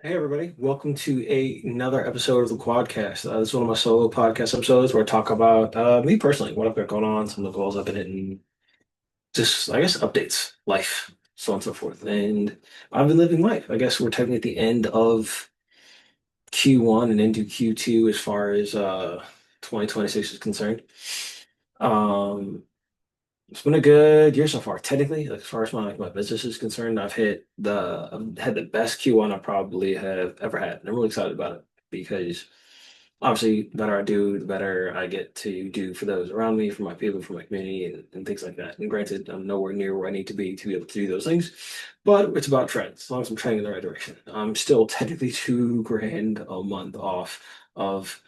Hey everybody, welcome to another episode of the Quadcast. This is one of my solo podcast episodes where I talk about me personally, what I've got going on, some of the goals I've been hitting, just I guess updates, life, so on and so forth. And I've been living life. I guess we're technically at the end of Q1 and into Q2 as far as 2026 is concerned. Um, it's been a good year so far. Technically, like, as far as my business is concerned, I've had the best Q1 I probably have ever had. And I'm really excited about it because obviously the better I do, the better I get to do for those around me, for my people, for my community, and things like that. And granted, I'm nowhere near where I need to be able to do those things, but it's about trends. As long as I'm trending in the right direction. I'm still technically 2 grand a month off of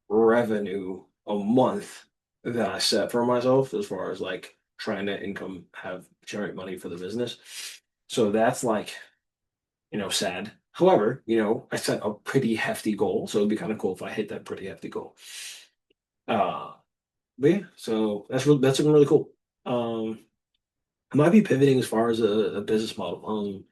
revenue a month that I set for myself as far as like trying to income have generate money for the business. So that's like, sad. However, I set a pretty hefty goal, so it'd be kind of cool if I hit that pretty hefty goal. Uh, but yeah, so that's been really cool. I might be pivoting as far as a business model.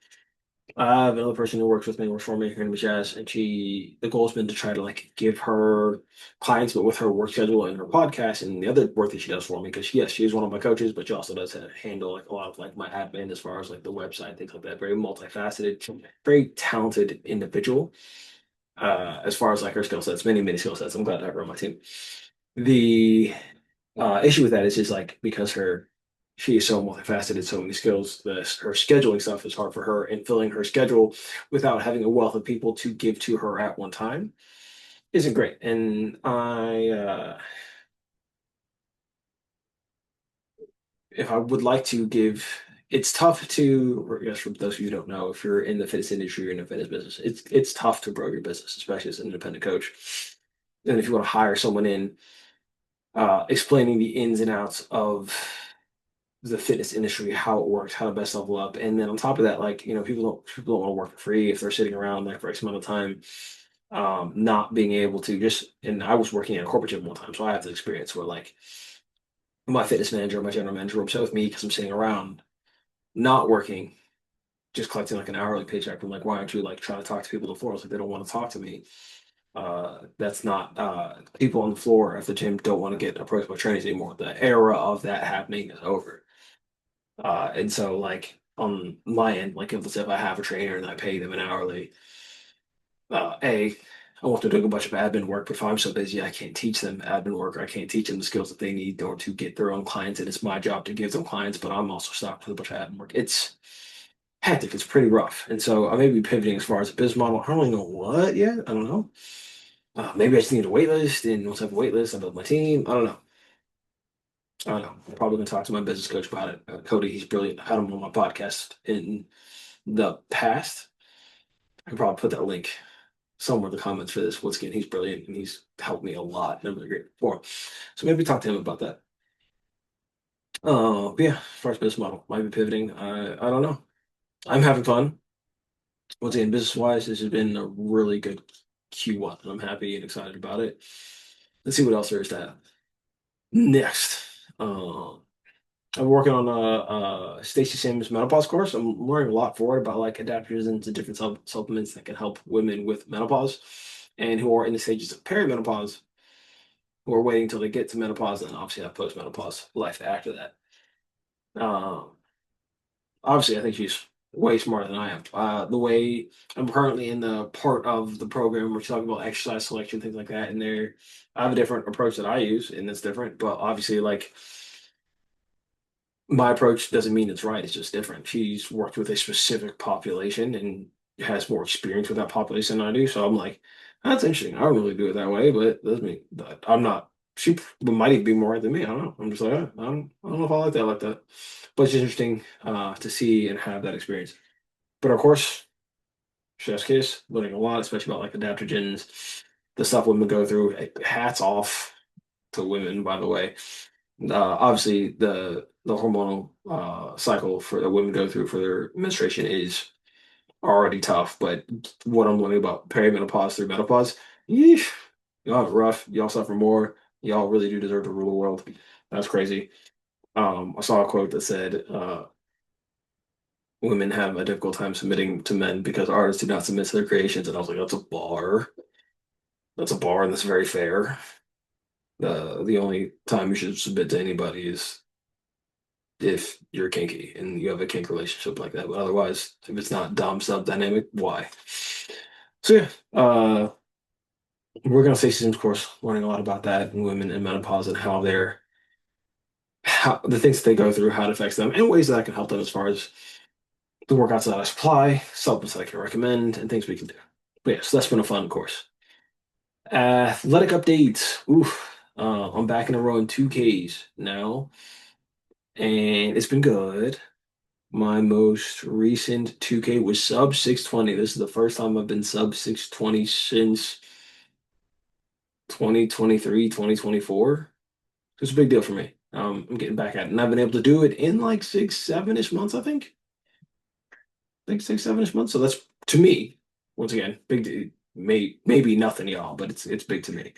I have another person who works with me, works for me, her name is Jazz, and the goal has been to try to like give her clients, but with her work schedule and her podcast and the other work that she does for me, because yes, she is one of my coaches, but she also does handle like a lot of like my admin as far as like the website, things like that. Very multifaceted, very talented individual. As far as like her skill sets, many skill sets. I'm glad to have her on my team. The issue with that is just like because she is so multifaceted, so many skills. Her scheduling stuff is hard for her, and filling her schedule without having a wealth of people to give to her at one time isn't great. And if I would like to give, it's tough to, or I guess for those of you who don't know, if you're in the fitness industry or in the fitness business, it's tough to grow your business, especially as an independent coach. And if you want to hire someone in, explaining the ins and outs of the fitness industry, how it works, how to best level up, and then on top of that, like people don't want to work for free if they're sitting around like for X amount of time, not being able to just. And I was working at a corporate gym one time, so I have the experience where like my fitness manager, my general manager, were upset with me because I'm sitting around not working, just collecting like an hourly paycheck. I'm like, why aren't you like trying to talk to people on the floor? It's like they don't want to talk to me. That's not people on the floor at the gym don't want to get approached by trainers anymore. The era of that happening is over. And so like on my end, like if I have a trainer and I pay them an hourly, I want them to do a bunch of admin work, but if I'm so busy, I can't teach them admin work, or I can't teach them the skills that they need in order to get their own clients. And it's my job to give them clients, but I'm also stuck with a bunch of admin work. It's hectic. It's pretty rough. And so I may be pivoting as far as a business model. I don't really know what yet. I don't know. Maybe I just need a wait list, and once I have a wait list, I build my team. I don't know. I don't know. I'm probably going to talk to my business coach about it. Cody, he's brilliant. I had him on my podcast in the past. I can probably put that link somewhere in the comments for this. Once again, he's brilliant and he's helped me a lot. And I'm really grateful for him. So maybe talk to him about that. But yeah, as far as business model, might be pivoting. I don't know. I'm having fun. Once again, business wise, this has been a really good Q1, and I'm happy and excited about it. Let's see what else there is to have. Next, I'm working on a Stacey Sims menopause course. I'm learning a lot for it about like adaptogens to different supplements that can help women with menopause and who are in the stages of perimenopause, who are waiting until they get to menopause and obviously have postmenopause life after that. Um, Obviously, I think she's way smarter than I am. The way I'm currently in the part of the program where she's talking about exercise selection, things like that, and I have a different approach that I use, and it's different. But obviously, like my approach doesn't mean it's right. It's just different. She's worked with a specific population and has more experience with that population than I do. So I'm like, that's interesting. I don't really do it that way, but doesn't mean that I'm not. She might even be more right than me. I don't know. I'm just like, I don't know if I like that like that. But it's interesting to see and have that experience. But of course, chef's kiss, learning a lot, especially about like adaptogens, the stuff women go through. Hats off to women, by the way. Obviously, the hormonal cycle for that women go through for their menstruation is already tough. But what I'm learning about perimenopause through menopause, yeesh, y'all have it rough. Y'all suffer more. Y'all really do deserve to rule the world. That's crazy. I saw a quote that said, women have a difficult time submitting to men because artists do not submit to their creations. And I was like, that's a bar. That's a bar, and that's very fair. The only time you should submit to anybody is if you're kinky and you have a kink relationship like that. But otherwise, if it's not dom sub dynamic, why? So yeah, we're gonna say systems course, learning a lot about that and women and menopause and how the things that they go through, how it affects them, and ways that I can help them as far as the workouts that I supply, supplements that I can recommend, and things we can do. But yeah, so that's been a fun course. Athletic updates. Oof. I'm back in a row in 2Ks now, and it's been good. My most recent 2K was sub 620. This is the first time I've been sub 620 since 2023, 2024. It's a big deal for me. I'm getting back at it. And I've been able to do it in like 6, 7-ish months, I think. I think 6, 7-ish months. So that's to me, once again, big deal. Maybe nothing, y'all, but it's big to me.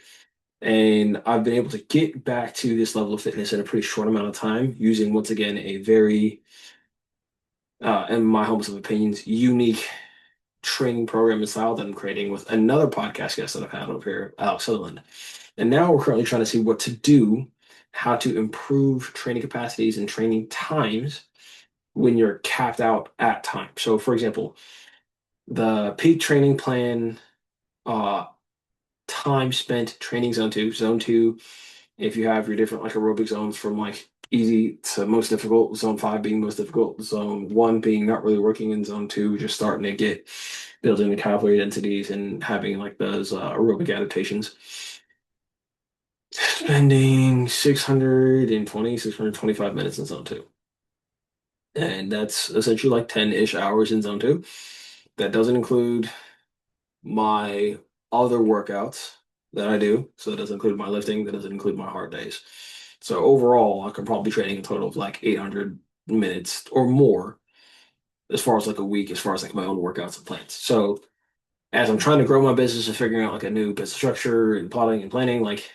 And I've been able to get back to this level of fitness in a pretty short amount of time using, once again, a very, in my humble opinions, unique training program and style that I'm creating with another podcast guest that I've had over here, Alex Sutherland. And now we're currently trying to see what to do, how to improve training capacities and training times when you're capped out at time. So, for example, the peak training plan, uh, time spent training zone two. Zone two, if you have your different like aerobic zones from like easy to most difficult, zone five being most difficult, zone one being not really working, and zone two just starting to get building the calorie densities and having like those aerobic adaptations. Spending 625 minutes in zone two. And that's essentially like 10-ish hours in zone two. That doesn't include my other workouts that I do. So that doesn't include my lifting, that doesn't include my hard days. So overall, I could probably be training a total of like 800 minutes or more as far as like a week, as far as like my own workouts and plans. So as I'm trying to grow my business and figuring out like a new business structure and plotting and planning, like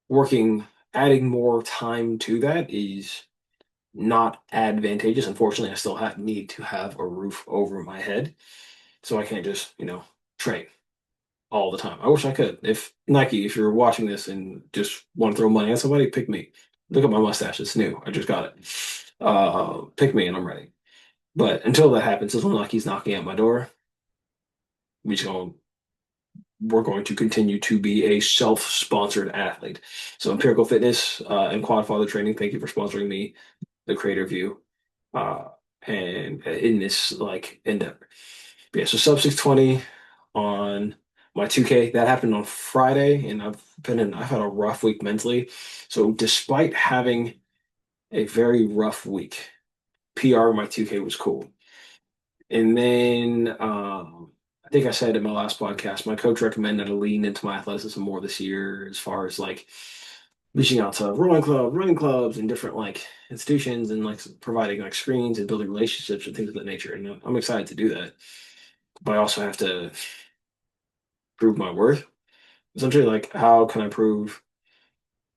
working, adding more time to that is not advantageous. Unfortunately, I still need to have a roof over my head. So I can't just, train all the time. I wish I could. If Nike, if you're watching this and just want to throw money at somebody, pick me. Look at my mustache. It's new. I just got it. Pick me and I'm ready. But until that happens, as long as Nike's knocking at my door, we just going we're going to continue to be a self-sponsored athlete. So Empirical Fitness and Quad Father Training, thank you for sponsoring me, the creator view, uh, and in this like endeavor. But yeah, so sub 620 on my 2K. That happened on Friday, and I've had a rough week mentally. So despite having a very rough week, PR my 2K was cool. And then I think I said in my last podcast, my coach recommended I lean into my athleticism more this year as far as like reaching out to running clubs and different like institutions and like providing like screens and building relationships and things of that nature. And I'm excited to do that. But I also have to prove my worth. Essentially, like how can I prove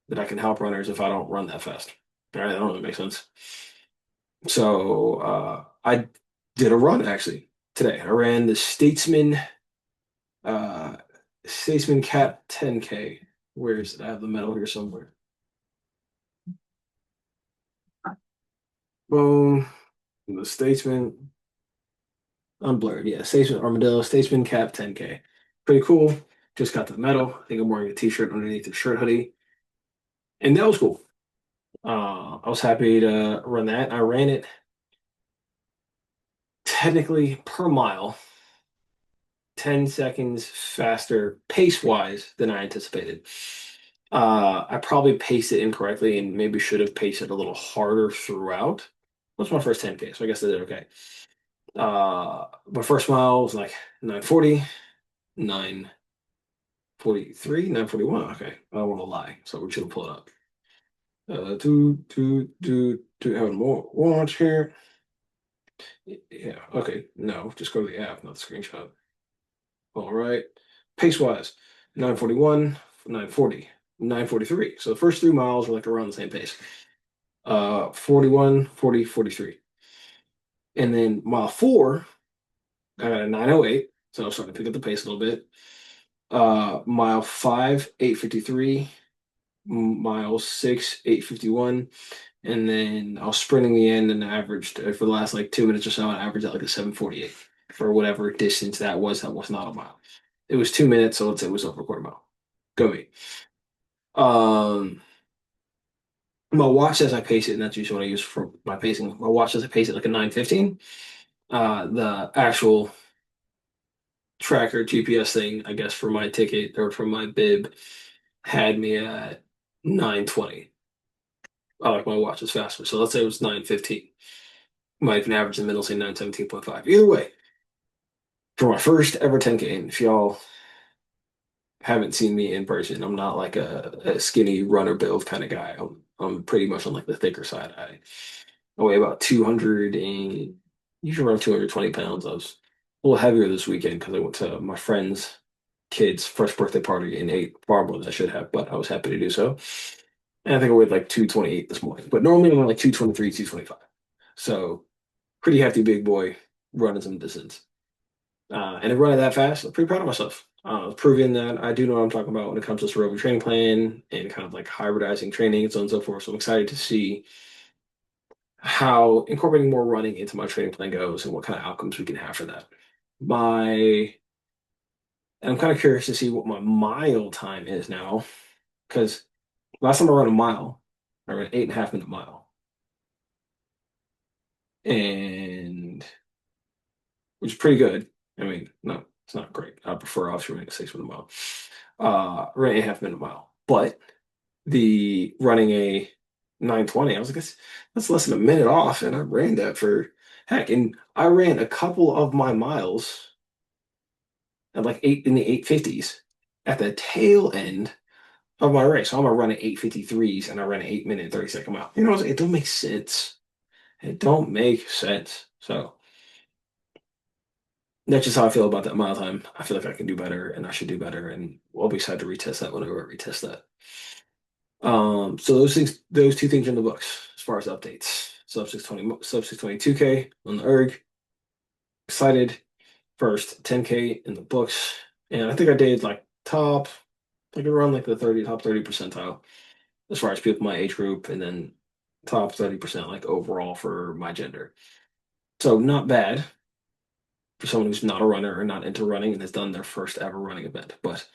that I can help runners if I don't run that fast? All right, that don't really make sense. So I did a run actually today. I ran the uh Statesman Cap 10K. Where is it? I have the medal here somewhere. Boom. The Statesman unblurred. Yeah, Statesman Armadillo, Statesman Cap 10K. Pretty cool. Just got the medal. I think I'm wearing a t-shirt underneath the shirt hoodie. And that was cool. I was happy to run that. I ran it technically per mile, 10 seconds faster pace-wise than I anticipated. I probably paced it incorrectly and maybe should have paced it a little harder throughout. That's my first 10K, so I guess I did okay. My first mile was like 940, 943, 941. Okay, I don't want to lie, so we should pull it up. Having more watch here. Yeah, okay. No, just go to the app, not the screenshot. All right. Pace wise, 941, 940, 943. So the first 3 miles were like around the same pace. 41, 40, 43. And then mile four, I got a 9:08, so I was starting to pick up the pace a little bit. Mile five, 8:53. Mile six, 8:51. And then I was sprinting the end and averaged for the last like 2 minutes or so, I averaged at like a 7:48 for whatever distance that was. That was not a mile. It was 2 minutes, so let's say it was over a quarter mile. Go me. Um, my watch says I pace it, and that's usually what I use for my pacing. My watch says I pace it like a 9:15. The actual tracker GPS thing, I guess, for my ticket or for my bib had me at 9:20. I like my watch is faster. So let's say it was 9:15. Might even average in the middle, say 9:17.5. Either way, for my first ever 10K, and if y'all haven't seen me in person, I'm not like a skinny runner build kind of guy. I'm pretty much on like the thicker side. I weigh about 200 and usually around 220 pounds. I was a little heavier this weekend because I went to my friend's kid's first birthday party and ate far more than I should have, but I was happy to do so. And I think I weighed like 228 this morning, but normally I'm like 223, 225. So pretty hefty big boy running some distance. And then running that fast, I'm pretty proud of myself. Proving that I do know what I'm talking about when it comes to this aerobic training plan and kind of like hybridizing training and so on and so forth. So I'm excited to see how incorporating more running into my training plan goes and what kind of outcomes we can have for that. My, and I'm kind of curious to see what my mile time is now, because last time I ran a mile, I ran 8.5 minute mile, and which is pretty good. I mean, no, it's not great. I prefer obviously running a 6 minute mile. Ran 8.5 minute mile, but the running a 9:20, I was like, that's less than a minute off, and I ran that for heck, and I ran a couple of my miles at like eight in the 8:50s at the tail end of my race. So I'm gonna run at 8:53s, and I ran an 8 minute and 30 second mile. You know, it don't make sense. It don't make sense. So that's just how I feel about that mile time. I feel like I can do better, and I should do better, and I'll be excited to retest that whenever I retest that. So those two things are in the books as far as updates. Sub 622K on the erg. Excited. First 10K in the books. And I think I did like like around like the top 30 percentile as far as people my age group, and then top 30% like overall for my gender. So not bad for someone who's not a runner or not into running and has done their first ever running event, but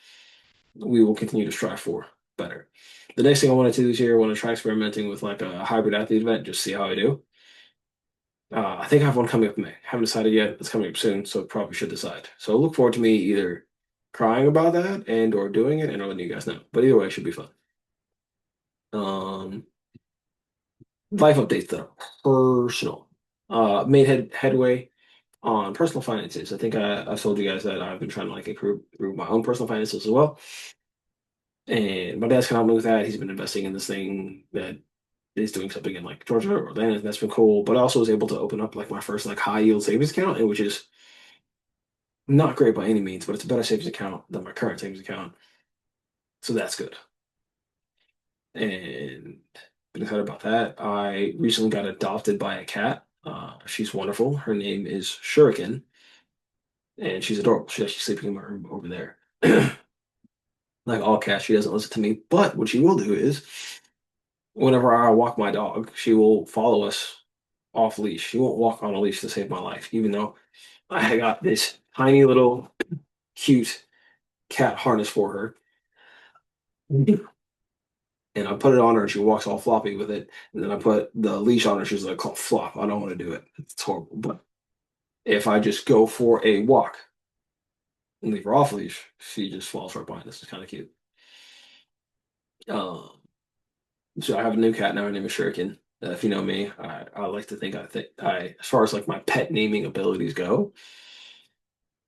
we will continue to strive for better. The next thing I want to do this year, I want to try experimenting with like a hybrid athlete event, just see how I do. I think I have one coming up in May. Haven't decided yet. It's coming up soon, so probably should decide. So look forward to me either crying about that and or doing it, and I'll let you guys know. But either way, it should be fun. Um, Life updates that are personal. Made headway on personal finances. I think I've told you guys that I've been trying to like improve my own personal finances as well. And my dad's kind of helped me with that. He's been investing in this thing that is doing something in like Georgia or Atlanta. That's been cool. But I also was able to open up like my first like high yield savings account, and which is not great by any means, but it's a better savings account than my current savings account. So that's good. And been excited about that. I recently got adopted by a cat. She's wonderful. Her name is Shuriken, and she's adorable. She's actually sleeping in my room over there. Like all cats, she doesn't listen to me. But what she will do is, whenever I walk my dog, she will follow us off leash. She won't walk on a leash to save my life, even though I got this tiny little cute cat harness for her. And I put it on her and she walks all floppy with it. And then I put the leash on her. She's like, oh, flop. I don't want to do it. It's horrible. But if I just go for a walk and leave her off leash, she just falls right behind us. It's kind of cute. Um, so I have a new cat now. Her name is Shuriken. If you know me, I like to think as far as like my pet naming abilities go,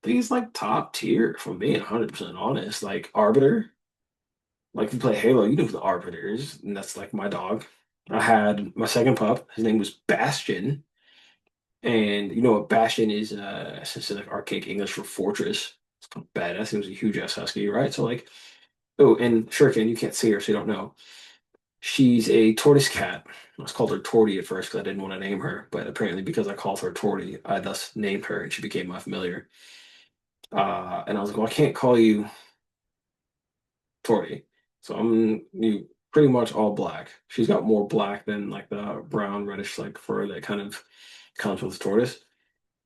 I think it's like top tier, if I'm being 100% honest. Like Arbiter, like if you play Halo, you know who the Arbiter is, and that's like my dog. I had my second pup. His name was Bastion. And you know what Bastion is, essentially like archaic English for fortress. It's called badass. He was a huge ass husky, right? So like, oh, and Shuriken, you can't see her, so you don't know. She's a tortoise cat. I was called her Torty at first because I didn't want to name her, but apparently because I called her Torty, I thus named her and she became my familiar. And I was like, well, I can't call you Torty. So I'm you pretty much all black. She's got more black than like the brown reddish like fur that kind of comes with the tortoise.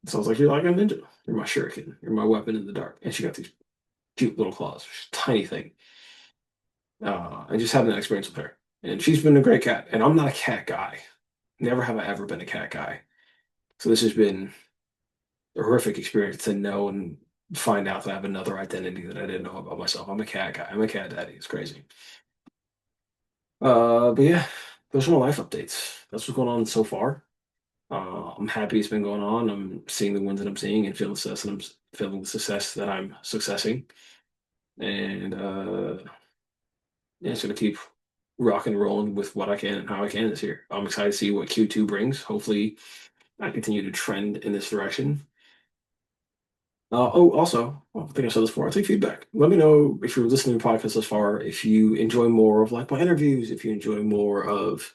So I was like, you're like a ninja. You're my shuriken. You're my weapon in the dark. And she got these cute little claws. She's a tiny thing. And just having that experience with her. And she's been a great cat. And I'm not a cat guy. Never have I ever been a cat guy. So this has been a horrific experience to know and find out that I have another identity that I didn't know about myself. I'm a cat guy. I'm a cat daddy. It's crazy. But yeah, those are my life updates. That's what's going on so far. I'm happy it's been going on. I'm seeing the wins that I'm seeing and feeling success and I'm feeling the success that I'm successing. And yeah, it's gonna keep rocking and rolling with what I can and how I can this year. I'm excited to see what Q2 brings. Hopefully, I continue to trend in this direction. Also, I think I said this before. I take feedback. Let me know if you're listening to podcasts thus far, if you enjoy more of like my interviews, if you enjoy more of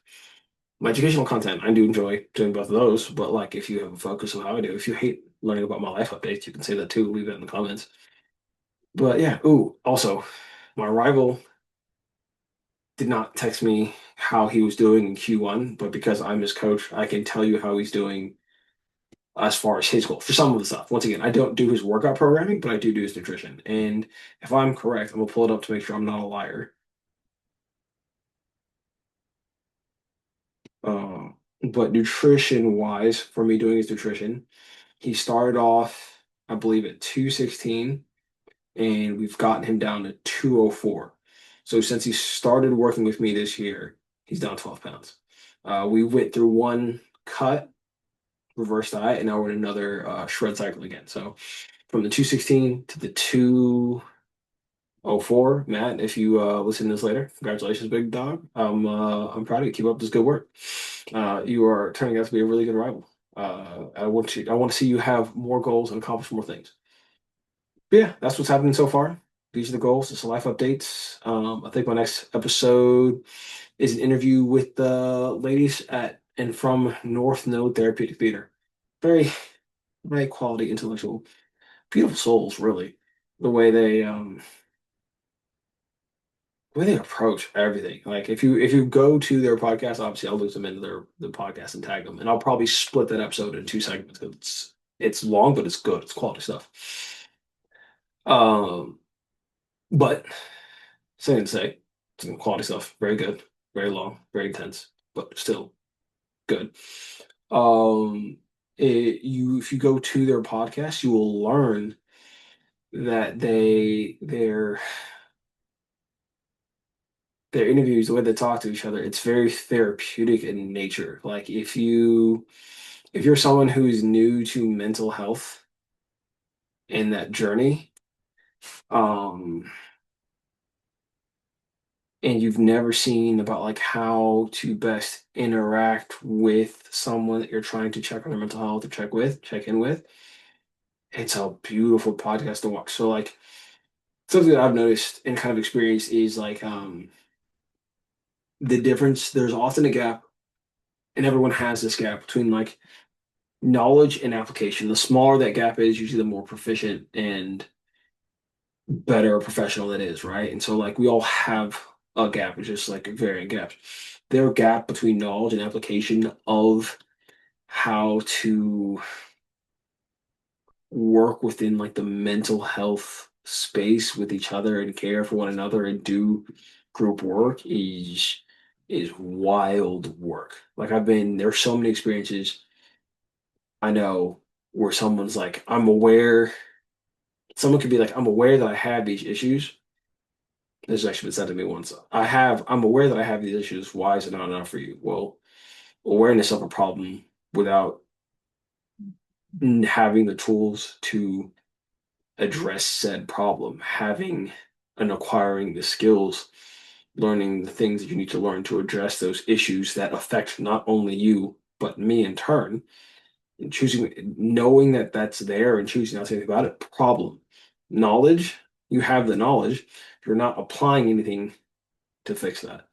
my educational content. I do enjoy doing both of those, but like if you have a focus of how I do, if you hate learning about my life updates, you can say that too. Leave that in the comments. But yeah, also, my rival did not text me how he was doing in Q1, but because I'm his coach, I can tell you how he's doing as far as his goal for some of the stuff. Once again, I don't do his workout programming, but I do his nutrition. And if I'm correct, I'm gonna pull it up to make sure I'm not a liar. Uh, but nutrition wise, for me doing his nutrition, he started off, I believe, at 216, and we've gotten him down to 204. So since he started working with me this year, he's down 12 pounds. We went through one cut, reverse diet, and now we're in another shred cycle again. So from the 216 to the 204, Matt, if you listen to this later, congratulations, big dog. I'm proud of you. Keep up this good work. You are turning out to be a really good rival. I want to see you have more goals and accomplish more things. But yeah, that's what's happening so far. These are the goals. It's life updates. I think my next episode is an interview with the ladies at and from North Node Therapeutic Theater. Very, very quality, intellectual, beautiful souls, really. The way they approach everything. Like if you go to their podcast, obviously I'll lose them into the podcast and tag them, and I'll probably split that episode into two segments because it's long, but it's good. It's quality stuff. Um, but Same to say, some quality stuff. Very good, very long, very intense, but still good. Um, if you go to their podcast, you will learn that their interviews, the way they talk to each other, it's very therapeutic in nature. Like if you're someone who's new to mental health in that journey, um, and you've never seen about like how to best interact with someone that you're trying to check on their mental health or check in with, it's a beautiful podcast to watch. So like something that I've noticed and kind of experienced is like the difference. There's often a gap, and everyone has this gap between like knowledge and application. The smaller that gap is, usually the more proficient and better professional that is, right? And so like we all have a gap, it's just like varying gaps. Their gap between knowledge and application of how to work within like the mental health space with each other and care for one another and do group work is wild work. Like there's so many experiences I know where someone's like, someone could be like, I'm aware that I have these issues. This has actually been said to me once. I'm aware that I have these issues. Why is it not enough for you? Well, awareness of a problem without having the tools to address said problem, having and acquiring the skills, learning the things that you need to learn to address those issues that affect not only you, but me in turn, and knowing that that's there and choosing not to think about it, problem. Knowledge, you have the knowledge, you're not applying anything to fix that.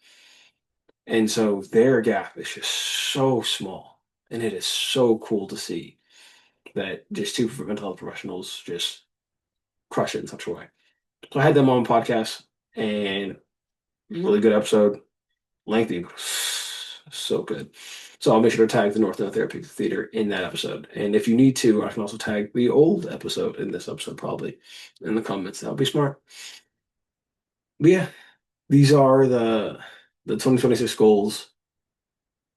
And so their gap is just so small. And it is so cool to see that just two mental health professionals just crush it in such a way. So I had them on podcast and really good episode. Lengthy, but so good. So I'll make sure to tag the North End Therapy Theater in that episode. And if you need to, I can also tag the old episode in this episode, probably in the comments. That would be smart. But yeah, these are the 2026 goals,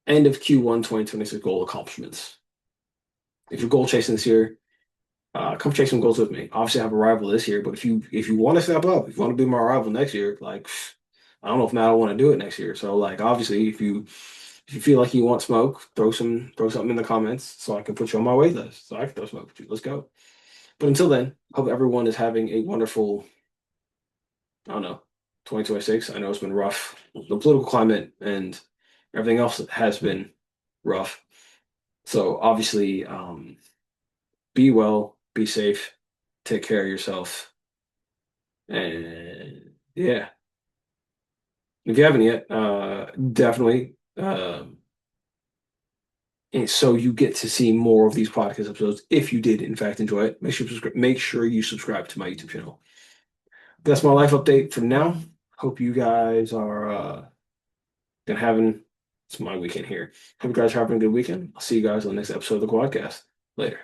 end of Q1 2026 goal accomplishments. If you're goal chasing this year, come chase some goals with me. Obviously, I have a rival this year, but if you want to step up, if you want to be my rival next year, like I don't know if Matt will want to do it next year. So like obviously, if you feel like you want smoke, throw something in the comments so I can put you on my wait list so I can throw smoke with you. Let's go. But until then, hope everyone is having a wonderful, I don't know, 2026. I know it's been rough. The political climate and everything else has been rough. So obviously, be well, be safe, take care of yourself. And yeah, if you haven't yet, definitely. And so you get to see more of these podcast episodes if you did in fact enjoy it. Make sure you subscribe to my YouTube channel. That's my life update for now. Hope you guys are been having it's my weekend here. Hope you guys are having a good weekend. I'll see you guys on the next episode of the Quadcast. Later.